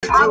आप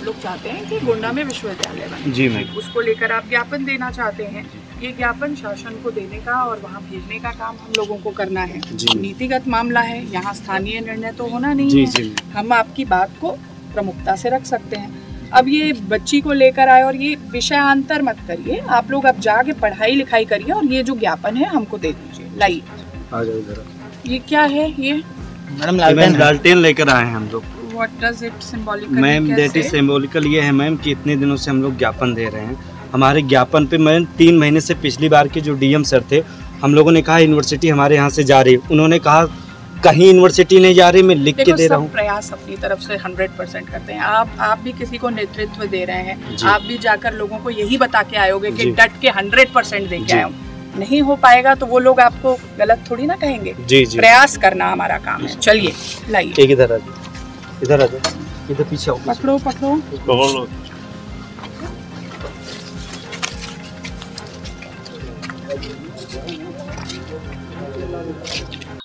लोग चाहते हैं कि गोंडा में विश्वविद्यालय बने, जी मैम, उसको लेकर आप ज्ञापन देना चाहते हैं। ये ज्ञापन शासन को देने का और वहाँ भेजने का काम हम लोगों को करना है। नीतिगत मामला है, यहाँ स्थानीय निर्णय तो होना नहीं है। हम आपकी बात को प्रमुखता से रख सकते हैं। अब ये बच्ची को लेकर आए और ये विषयांतर मत करिए, आप लोग अब जाके पढ़ाई लिखाई करिए और ये जो ज्ञापन है हमको दे दीजिए। लाइए, ये क्या है? ये मैडम लालटेन लेकर आए हैं हम लोग। What does it symbolical? Ma'am that is symbolical ये है मैम कि इतने दिनों से हम लोग ज्ञापन दे रहे हैं। हमारे ज्ञापन पे मैम 3 महीने से पिछली बार के जो डीएम सर थे, हम लोगों ने कहा यूनिवर्सिटी हमारे यहाँ से जा रही, उन्होंने कहा कहीं यूनिवर्सिटी नहीं जा रही, मैं लिख के दे रहा हूँ। प्रयास अपनी तरफ से 100% करते हैं। आप भी किसी को नेतृत्व दे रहे हैं, आप भी जाकर लोगों को यही बता के आयोगे कि डट के 100% दे के आए। नहीं हो पाएगा तो वो लोग आपको गलत थोड़ी ना कहेंगे। जी। प्रयास करना हमारा काम है। चलिए लाइए, एक इधर आ जाओ, इधर आ जाओ, इधर पीछे आओ, पकड़ो पकड़ो।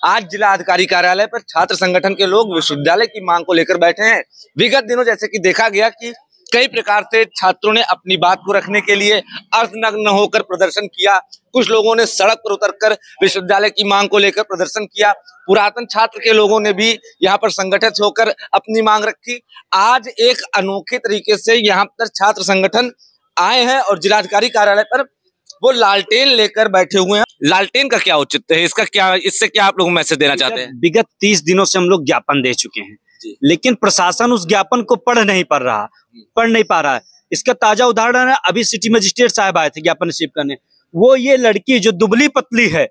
आज जिला अधिकारी कार्यालय पर छात्र संगठन के लोग विश्वविद्यालय की मांग को लेकर बैठे हैं। विगत दिनों जैसे कि देखा गया कि कई प्रकार से छात्रों ने अपनी बात को रखने के लिए अर्धनग्न होकर प्रदर्शन किया। कुछ लोगों ने सड़क पर उतरकर विश्वविद्यालय की मांग को लेकर प्रदर्शन किया। पुरातन छात्र के लोगों ने भी यहाँ पर संगठित होकर अपनी मांग रखी। आज एक अनोखे तरीके से यहाँ पर छात्र संगठन आए हैं और जिलाधिकारी कार्यालय पर वो लालटेन लेकर बैठे हुए हैं। लालटेन का क्या औचित्य है, इसका क्या, इससे क्या आप लोग मैसेज देना चाहते हैं? विगत 30 दिनों से हम लोग ज्ञापन दे चुके हैं, लेकिन प्रशासन उस ज्ञापन को पढ़ नहीं पा रहा है। इसका ताजा उदाहरण है, अभी सिटी मजिस्ट्रेट साहब आए थे ज्ञापन रिसीव करने। वो ये लड़की जो दुबली पतली है,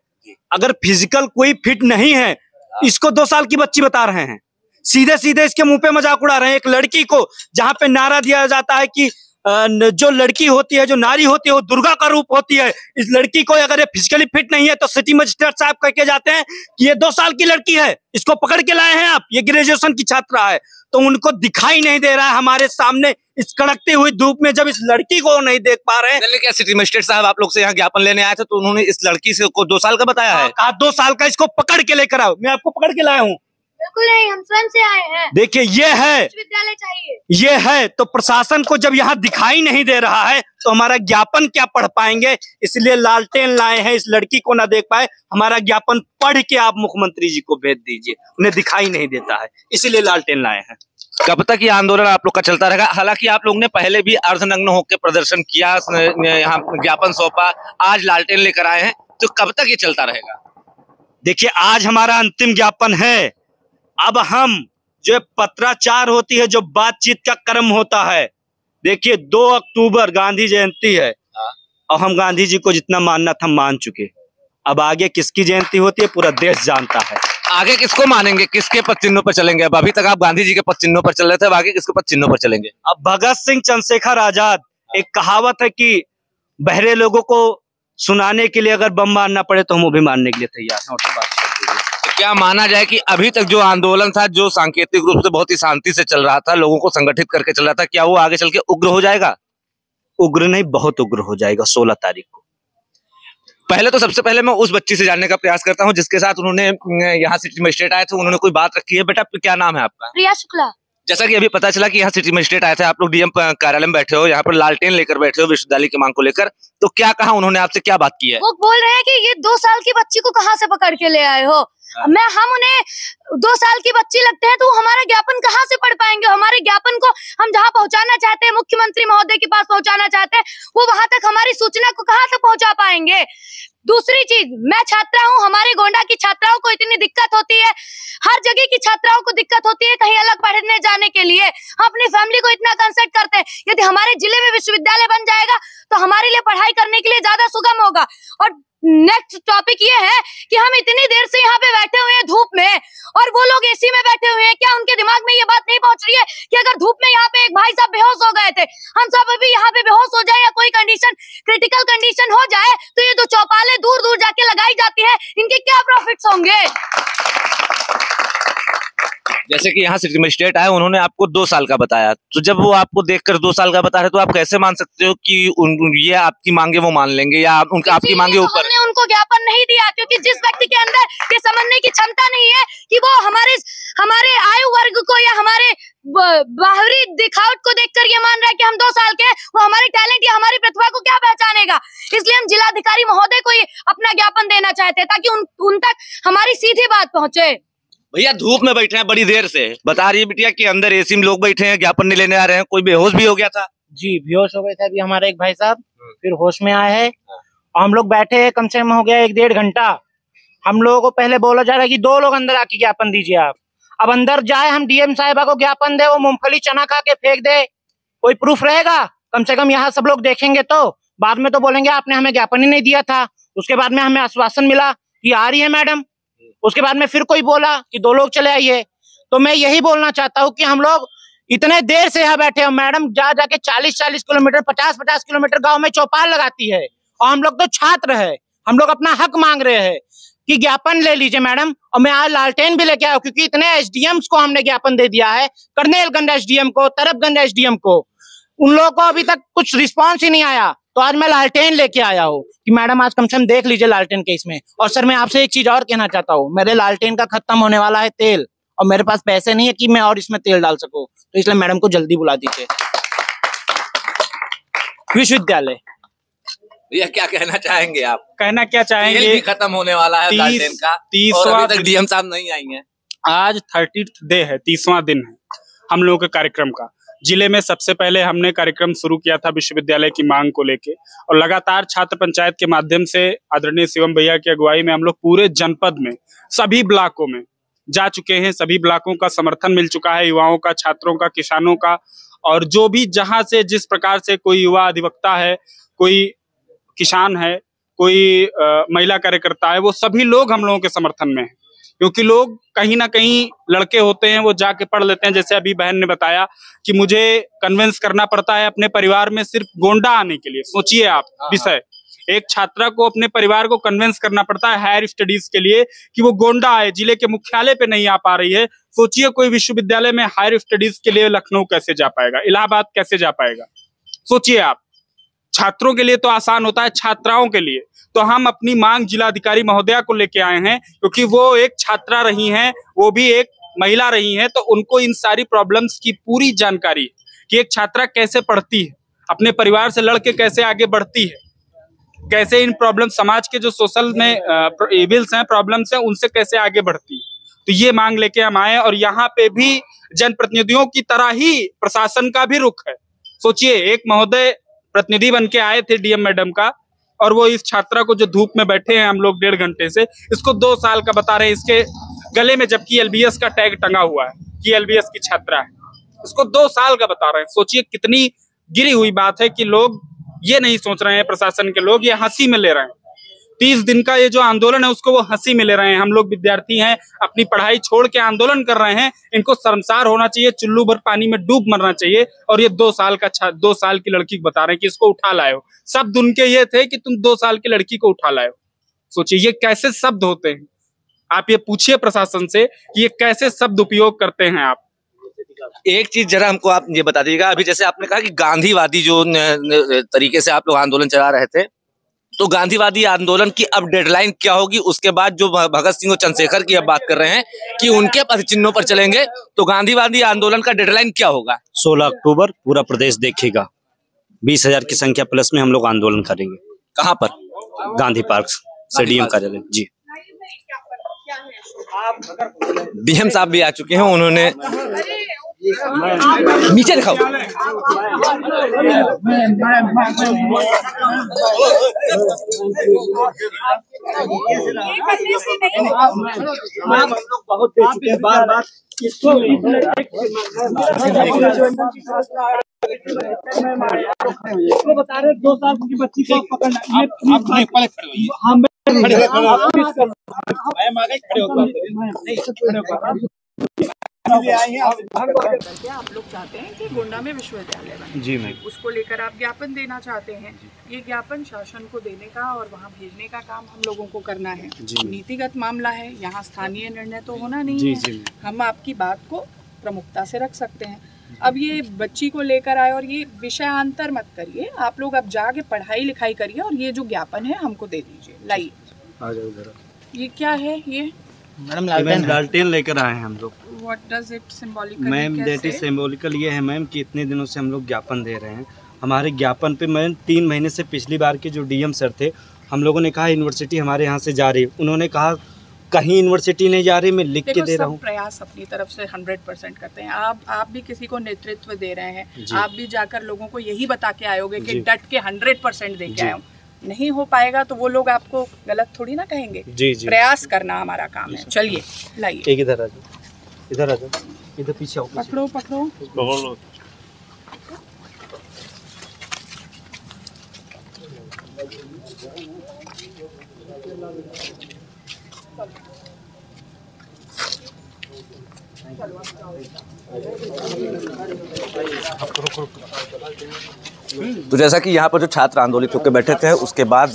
अगर फिजिकल कोई फिट नहीं है, इसको 2 साल की बच्ची बता रहे हैं। सीधे सीधे इसके मुंह पे मजाक उड़ा रहे हैं। एक लड़की को जहाँ पे नारा दिया जाता है कि जो लड़की होती है, जो नारी होती है, वो दुर्गा का रूप होती है। इस लड़की को अगर ये फिजिकली फिट नहीं है तो सिटी मजिस्ट्रेट साहब कह के जाते हैं कि ये 2 साल की लड़की है, इसको पकड़ के लाए हैं आप, ये ग्रेजुएशन की छात्रा है। तो उनको दिखाई नहीं दे रहा है हमारे सामने इस कड़कती हुई धूप में, जब इस लड़की को नहीं देख पा रहे हैं। क्या सिटी मजिस्ट्रेट साहब आप लोग से यहाँ ज्ञापन लेने आए थे तो उन्होंने इस लड़की से को 2 साल का बताया है? कहा 2 साल का, इसको पकड़ के लेकर आओ। मैं आपको पकड़ के लाया हूँ। बिल्कुल नहीं, हम स्वयं से आए हैं। देखिए ये है, विश्वविद्यालय चाहिए, ये है। तो प्रशासन को जब यहाँ दिखाई नहीं दे रहा है तो हमारा ज्ञापन क्या पढ़ पाएंगे, इसलिए लालटेन लाए हैं। इस लड़की को ना देख पाए, हमारा ज्ञापन पढ़ के आप मुख्यमंत्री जी को भेज दीजिए। उन्हें दिखाई नहीं देता है, इसीलिए लालटेन लाए हैं। कब तक ये आंदोलन आप लोग का चलता रहेगा? हालांकि आप लोग ने पहले भी अर्धनग्न होकर प्रदर्शन किया, यहाँ ज्ञापन सौंपा, आज लालटेन लेकर आए हैं, तो कब तक ये चलता रहेगा? देखिए आज हमारा अंतिम ज्ञापन है। अब हम जो पत्राचार होती है, जो बातचीत का क्रम होता है, देखिए 2 अक्टूबर गांधी जयंती है और हम गांधी जी को जितना मानना था मान चुके। अब आगे किसकी जयंती होती है पूरा देश जानता है। आगे किसको मानेंगे, किसके पद चिन्हों पर चलेंगे? अब अभी तक आप गांधी जी के पद चिन्हों पर चल रहे थे, अब आगे किसके पद चिन्हों पर चलेंगे? अब भगत सिंह, चंद्रशेखर आजाद, एक कहावत है कि बहरे लोगों को सुनाने के लिए अगर बम मारना पड़े तो हम वो भी मारने के लिए तैयार हैं। और तो क्या माना जाए कि अभी तक जो आंदोलन था, जो सांकेतिक रूप से बहुत ही शांति से चल रहा था, लोगों को संगठित करके चल रहा था, क्या वो आगे चल के उग्र हो जाएगा? उग्र नहीं, बहुत उग्र हो जाएगा 16 तारीख को। पहले तो सबसे पहले मैं उस बच्ची से जानने का प्रयास करता हूं जिसके साथ उन्होंने यहाँ सिटी मजिस्ट्रेट आए थे, उन्होंने कोई बात रखी है। बेटा क्या नाम है आपका? प्रिया शुक्ला। जैसा कि अभी पता चला कि यहाँ सिटी मजिस्ट्रेट आए थे, आप लोग डीएम कार्यालय में बैठे हो, यहाँ पर लालटेन लेकर बैठे हो विश्वविद्यालय की मांग को लेकर, तो क्या कहा उन्होंने आपसे, क्या बात की है? वो बोल रहे हैं कि ये 2 साल की बच्ची को कहाँ से पकड़ के ले आए हो? हम उन्हें 2 साल की बच्ची लगते हैं तो हमारा ज्ञापन कहाँ से पढ़ पाएंगे? हमारे ज्ञापन को हम जहाँ पहुँचाना चाहते हैं, मुख्यमंत्री महोदय के पास पहुँचाना चाहते हैं, वो वहां तक हमारी सूचना को कहाँ तक पहुँचा पाएंगे? दूसरी चीज, मैं छात्रा हूँ, हमारे गोंडा की छात्राओं को इतनी दिक्कत होती है, हर जगह की छात्राओं को दिक्कत होती है कहीं अलग पढ़ने जाने के लिए। हम अपनी फैमिली को इतना कंसल्ट करते हैं, यदि हमारे जिले में विश्वविद्यालय बन जाएगा तो हमारे लिए पढ़ाई करने के लिए ज्यादा सुगम होगा। और नेक्स्ट टॉपिक ये है कि हम इतनी देर से यहाँ पे बैठे हुए हैं धूप में, और वो लोग एसी में बैठे हुए हैं। क्या उनके दिमाग में ये बात नहीं पहुंच रही है कि अगर धूप में यहाँ पे एक भाई साहब बेहोश हो गए थे, हम सब अभी यहाँ पे बेहोश हो जाए या कोई कंडीशन, क्रिटिकल कंडीशन हो जाए, तो ये 2 चौपालें दूर दूर जाके लगाई जाती है, इनके क्या प्रॉफिट्स होंगे? जैसे कि यहाँ सिटी मजिस्ट्रेट आए, उन्होंने आपको 2 साल का बताया, तो जब वो आपको देखकर 2 साल का बता रहे तो आप कैसे मान सकते हो कि ये आपकी मांगे वो मान लेंगे या उनका आपकी मांगे ऊपर? हमने उनको ज्ञापन नहीं दिया क्योंकि जिस व्यक्ति के अंदर ये समझने की क्षमता नहीं है कि वो हमारे आयु वर्ग को या हमारे बाहरी दिखावट को देखकर ये मान रहा है कि हम 2 साल के, वो हमारे टैलेंट या हमारी प्रतिभा को क्या पहचानेगा। इसलिए हम जिलाधिकारी महोदय को अपना ज्ञापन देना चाहते हैं ताकि उन तक हमारी सीधी बात पहुंचे। भैया धूप में बैठे हैं बड़ी देर से, बता रही है बिटिया कि अंदर एसी में लोग बैठे हैं, ज्ञापन नहीं लेने आ रहे हैं, कोई बेहोश भी हो गया था। जी बेहोश हो गए थे अभी हमारे एक भाई साहब, फिर होश में आए हैं। हम लोग बैठे हैं कम से कम हो गया 1-1.5 घंटा। हम लोगों को पहले बोला जा रहा है कि 2 लोग अंदर आके ज्ञापन दीजिए आप। अब अंदर जाए हम डीएम साहिबा को ज्ञापन दे, वो मूंगफली चना खा के फेंक दे, कोई प्रूफ रहेगा? कम से कम यहाँ सब लोग देखेंगे तो। बाद में तो बोलेंगे आपने हमें ज्ञापन ही नहीं दिया था। उसके बाद में हमें आश्वासन मिला कि आ रही है मैडम, उसके बाद में फिर कोई बोला कि 2 लोग चले आइए। तो मैं यही बोलना चाहता हूँ कि हम लोग इतने देर से यहाँ बैठे हो, मैडम जा जाके 40-40 किलोमीटर 50-50 किलोमीटर गांव में चौपाल लगाती है, और हम लोग तो छात्र है, हम लोग अपना हक मांग रहे हैं कि ज्ञापन ले लीजिए मैडम। और मैं आज लालटेन भी लेके आया क्योंकि इतने एसडीएम्स को हमने ज्ञापन दे दिया है, करनेलगंज एसडीएम को, तरफगंज एसडीएम को, उन लोगों को अभी तक कुछ रिस्पॉन्स ही नहीं आया। तो आज मैं लालटेन लेके आया हूँ कि मैडम आज कम से कम देख लीजिए लालटेन केस में। और सर मैं आपसे एक चीज और कहना चाहता हूँ, मेरे लालटेन का खत्म होने वाला है तेल, और मेरे पास पैसे नहीं है कि मैं और इसमें तेल डाल सकूं, तो इसलिए मैडम को जल्दी बुला दीजिए विश्वविद्यालय। भैया क्या कहना चाहेंगे आप? कहना क्या चाहेंगे, तेल भी खत्म होने वाला है लालटेन का, 30वां तक डीएम साहब नहीं आई हैं। आज 30th डे है, 30वां दिन है हम लोगों के कार्यक्रम का। जिले में सबसे पहले हमने कार्यक्रम शुरू किया था विश्वविद्यालय की मांग को लेके, और लगातार छात्र पंचायत के माध्यम से आदरणीय शिवम भैया की अगुवाई में हम लोग पूरे जनपद में सभी ब्लॉकों में जा चुके हैं। सभी ब्लॉकों का समर्थन मिल चुका है, युवाओं का, छात्रों का, किसानों का, और जो भी जहां से जिस प्रकार से कोई युवा अधिवक्ता है, कोई किसान है, कोई महिला कार्यकर्ता है, वो सभी लोग हम लोगों के समर्थन में है। क्योंकि लोग कहीं ना कहीं लड़के होते हैं, वो जाके पढ़ लेते हैं। जैसे अभी बहन ने बताया कि मुझे कन्विंस करना पड़ता है अपने परिवार में सिर्फ गोंडा आने के लिए। सोचिए आप विषय, एक छात्रा को अपने परिवार को कन्विंस करना पड़ता है हायर स्टडीज के लिए कि वो गोंडा आए, जिले के मुख्यालय पे नहीं आ पा रही है। सोचिए कोई विश्वविद्यालय में हायर स्टडीज के लिए लखनऊ कैसे जा पाएगा, इलाहाबाद कैसे जा पाएगा? सोचिए आप, छात्रों के लिए तो आसान होता है, छात्राओं के लिए तो हम अपनी मांग जिलाधिकारी महोदया को लेके आए हैं, क्योंकि वो एक छात्रा रही हैं, वो भी एक महिला रही हैं, तो उनको इन सारी प्रॉब्लम्स की पूरी जानकारी कि एक छात्रा कैसे पढ़ती है, अपने परिवार से लड़के कैसे आगे बढ़ती है, कैसे इन प्रॉब्लम समाज के जो सोशल में इविल्स हैं, प्रॉब्लम्स हैं, उनसे कैसे आगे बढ़ती है। तो ये मांग लेके हम आए, और यहाँ पे भी जनप्रतिनिधियों की तरह ही प्रशासन का भी रुख है। सोचिए एक महोदय प्रतिनिधि बन के आए थे डीएम मैडम का, और वो इस छात्रा को जो धूप में बैठे हैं हम लोग 1.5 घंटे से, इसको 2 साल का बता रहे हैं, इसके गले में जबकि एलबीएस का टैग टंगा हुआ है कि एलबीएस की छात्रा है, इसको 2 साल का बता रहे हैं। सोचिए कितनी गिरी हुई बात है कि लोग ये नहीं सोच रहे हैं, प्रशासन के लोग ये हंसी में ले रहे हैं। 30 दिन का ये जो आंदोलन है उसको वो हंसी में ले रहे हैं। हम लोग विद्यार्थी हैं, अपनी पढ़ाई छोड़ के आंदोलन कर रहे हैं, इनको शर्मसार होना चाहिए, चुल्लू भर पानी में डूब मरना चाहिए। और ये 2 साल की लड़की को बता रहे हैं कि इसको उठा लाए हो। शब्द उनके ये थे कि तुम 2 साल की लड़की को उठा लाए हो। सोचिए ये कैसे शब्द होते हैं, आप ये पूछिए प्रशासन से कि ये कैसे शब्द उपयोग करते हैं आप। एक चीज जरा हमको आप ये बता दीजिएगा, अभी जैसे आपने कहा कि गांधीवादी जो तरीके से आप लोग आंदोलन चला रहे थे, तो गांधीवादी आंदोलन की अब डेडलाइन क्या होगी? उसके बाद जो भगत सिंह और चंद्रशेखर की अब बात कर रहे हैं कि उनके पदचिन्हों पर चलेंगे, तो गांधीवादी आंदोलन का डेडलाइन क्या होगा? 16 अक्टूबर पूरा प्रदेश देखेगा, 20,000 की संख्या प्लस में हम लोग आंदोलन करेंगे। कहाँ पर? गांधी पार्क से डीएम कार्यालय। जी डीएम साहब भी आ चुके हैं, उन्होंने नीचे दिखाओ। बार इसको बता रहे 2 साल की बच्ची को पकड़ना, आप पहले खड़े होइए, हम खड़े हो, आप लोग चाहते हैं कि गोंडा में विश्वविद्यालय बने, जी मैम, उसको लेकर आप ज्ञापन देना चाहते हैं। ये ज्ञापन शासन को देने का और वहाँ भेजने का काम हम लोगों को करना है। नीतिगत मामला है, यहाँ स्थानीय निर्णय तो होना नहीं है। हम आपकी बात को प्रमुखता से रख सकते हैं। अब ये बच्ची को लेकर आए और ये विषयांतर मत करिए, आप लोग अब जाके पढ़ाई लिखाई करिए और ये जो ज्ञापन है हमको दे दीजिए। लाइए, आ जाओ इधर। ये क्या है? ये मैम लालटेन लेकर आए हैं हम लोग। What does it symbolic? Ma'am that is symbolical ये है मैम कि इतने दिनों से हम लोग ज्ञापन दे रहे हैं। हमारे ज्ञापन पे मैम 3 महीने से पिछली बार के जो डीएम सर थे, हम लोगों ने कहा यूनिवर्सिटी हमारे यहाँ से जा रही, उन्होंने कहा कहीं यूनिवर्सिटी नहीं जा रही, मैं लिख के दे रहा हूँ। प्रयास अपनी तरफ से 100% करते हैं। आप भी किसी को नेतृत्व दे रहे हैं, आप भी जाकर लोगों को यही बता के आयोगे कि डट के 100% दे के आए हो। नहीं हो पाएगा तो वो लोग आपको गलत थोड़ी ना कहेंगे। जी जी, प्रयास करना हमारा काम है। चलिए लाइए, एक इधर आ जाओ, इधर आ जाओ, इधर पीछे आओ, पकड़ो पकड़ो। तो जैसा कि यहाँ पर जो छात्र आंदोलित होकर बैठे थे, उसके बाद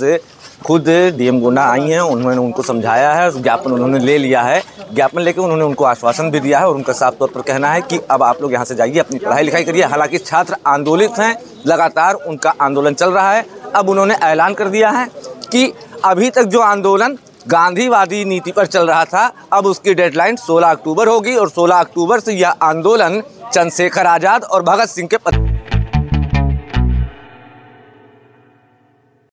खुद डीएम गोंडा आई हैं, उन्होंने उनको समझाया है, ज्ञापन उन्होंने ले लिया है। ज्ञापन लेकर उन्होंने उनको आश्वासन भी दिया है और उनका साफ तौर पर कहना है कि अब आप लोग यहाँ से जाइए, अपनी पढ़ाई लिखाई करिए। हालांकि छात्र आंदोलित हैं, लगातार उनका आंदोलन चल रहा है। अब उन्होंने ऐलान कर दिया है कि अभी तक जो आंदोलन गांधीवादी नीति पर चल रहा था, अब उसकी डेडलाइन 16 अक्टूबर होगी और 16 अक्टूबर से यह आंदोलन चंद्रशेखर आज़ाद और भगत सिंह के